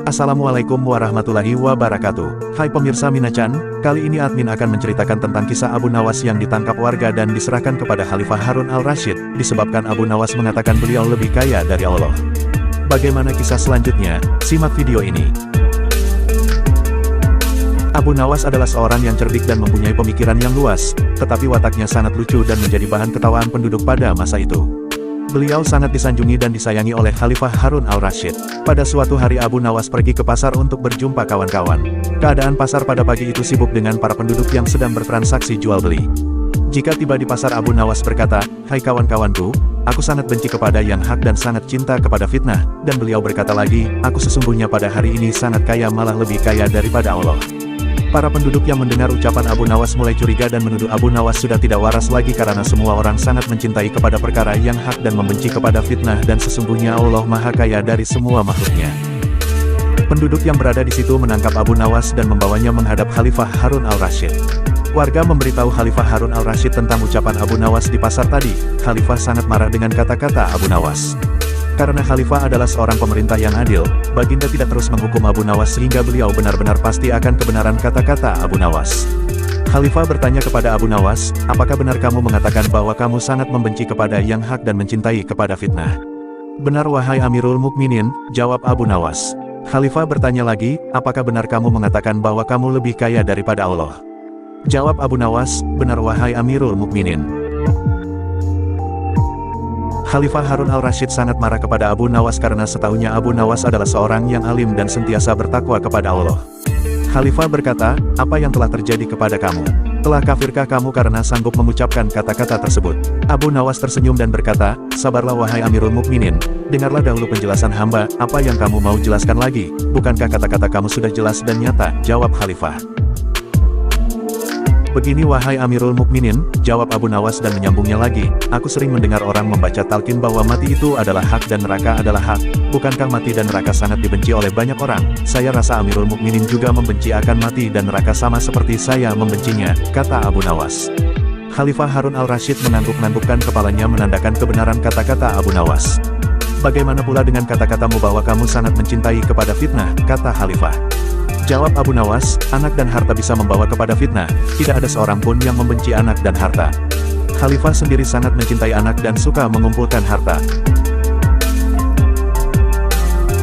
Assalamualaikum warahmatullahi wabarakatuh. Hai pemirsa Minachan, kali ini admin akan menceritakan tentang kisah Abu Nawas yang ditangkap warga dan diserahkan kepada Khalifah Harun al-Rasyid, disebabkan Abu Nawas mengatakan beliau lebih kaya dari Allah. Bagaimana kisah selanjutnya? Simak video ini. Abu Nawas adalah seorang yang cerdik dan mempunyai pemikiran yang luas, tetapi wataknya sangat lucu dan menjadi bahan ketawaan penduduk pada masa itu. Beliau sangat disanjungi dan disayangi oleh Khalifah Harun al-Rasyid. Pada suatu hari Abu Nawas pergi ke pasar untuk berjumpa kawan-kawan. Keadaan pasar pada pagi itu sibuk dengan para penduduk yang sedang bertransaksi jual-beli. Jika tiba di pasar, Abu Nawas berkata, "Hai kawan-kawanku, aku sangat benci kepada yang hak dan sangat cinta kepada fitnah." Dan beliau berkata lagi, "Aku sesungguhnya pada hari ini sangat kaya, malah lebih kaya daripada Allah." Para penduduk yang mendengar ucapan Abu Nawas mulai curiga dan menuduh Abu Nawas sudah tidak waras lagi karena semua orang sangat mencintai kepada perkara yang hak dan membenci kepada fitnah, dan sesungguhnya Allah Maha Kaya dari semua makhluknya. Penduduk yang berada di situ menangkap Abu Nawas dan membawanya menghadap Khalifah Harun al-Rasyid. Warga memberitahu Khalifah Harun al-Rasyid tentang ucapan Abu Nawas di pasar tadi. Khalifah sangat marah dengan kata-kata Abu Nawas. Karena Khalifah adalah seorang pemerintah yang adil, baginda tidak terus menghukum Abu Nawas sehingga beliau benar-benar pasti akan kebenaran kata-kata Abu Nawas. Khalifah bertanya kepada Abu Nawas, "Apakah benar kamu mengatakan bahwa kamu sangat membenci kepada yang hak dan mencintai kepada fitnah?" "Benar wahai Amirul Mukminin," jawab Abu Nawas. Khalifah bertanya lagi, "Apakah benar kamu mengatakan bahwa kamu lebih kaya daripada Allah?" Jawab Abu Nawas, "Benar wahai Amirul Mukminin." Khalifah Harun al-Rasyid sangat marah kepada Abu Nawas karena setahunya Abu Nawas adalah seorang yang alim dan sentiasa bertakwa kepada Allah. Khalifah berkata, "Apa yang telah terjadi kepada kamu? Telah kafirkah kamu karena sanggup mengucapkan kata-kata tersebut?" Abu Nawas tersenyum dan berkata, "Sabarlah wahai Amirul Mukminin, dengarlah dahulu penjelasan hamba, apa yang kamu mau jelaskan lagi? Bukankah kata-kata kamu sudah jelas dan nyata?" Jawab Khalifah. "Begini wahai Amirul Mukminin," jawab Abu Nawas dan menyambungnya lagi, "Aku sering mendengar orang membaca talqin bahwa mati itu adalah hak dan neraka adalah hak. Bukankah mati dan neraka sangat dibenci oleh banyak orang? Saya rasa Amirul Mukminin juga membenci akan mati dan neraka sama seperti saya membencinya," kata Abu Nawas. Khalifah Harun al-Rasyid mengangguk-anggukkan kepalanya menandakan kebenaran kata-kata Abu Nawas. "Bagaimana pula dengan kata-katamu bahwa kamu sangat mencintai kepada fitnah?" kata Khalifah. Jawab Abu Nawas, "Anak dan harta bisa membawa kepada fitnah, tidak ada seorang pun yang membenci anak dan harta. Khalifah sendiri sangat mencintai anak dan suka mengumpulkan harta."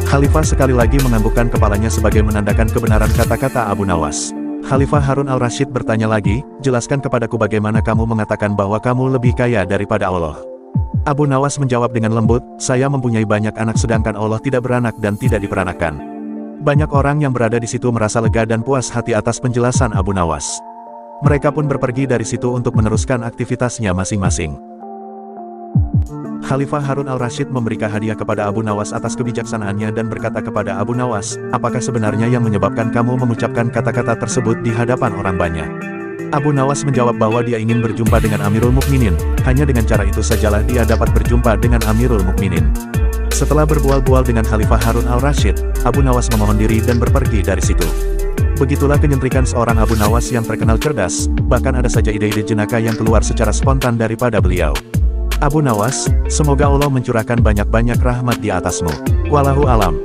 Khalifah sekali lagi menganggukkan kepalanya sebagai menandakan kebenaran kata-kata Abu Nawas. Khalifah Harun al-Rasyid bertanya lagi, "Jelaskan kepadaku bagaimana kamu mengatakan bahwa kamu lebih kaya daripada Allah?" Abu Nawas menjawab dengan lembut, "Saya mempunyai banyak anak sedangkan Allah tidak beranak dan tidak diperanakan." Banyak orang yang berada di situ merasa lega dan puas hati atas penjelasan Abu Nawas. Mereka pun berpergi dari situ untuk meneruskan aktivitasnya masing-masing. Khalifah Harun al-Rasyid memberikan hadiah kepada Abu Nawas atas kebijaksanaannya dan berkata kepada Abu Nawas, "Apakah sebenarnya yang menyebabkan kamu mengucapkan kata-kata tersebut di hadapan orang banyak?" Abu Nawas menjawab bahwa dia ingin berjumpa dengan Amirul Mukminin, hanya dengan cara itu sajalah dia dapat berjumpa dengan Amirul Mukminin. Setelah berbual-bual dengan Khalifah Harun al-Rasyid, Abu Nawas memohon diri dan berpergi dari situ. Begitulah kenyentrikan seorang Abu Nawas yang terkenal cerdas, bahkan ada saja ide-ide jenaka yang keluar secara spontan daripada beliau. Abu Nawas, semoga Allah mencurahkan banyak-banyak rahmat di atasmu. Wallahu alam.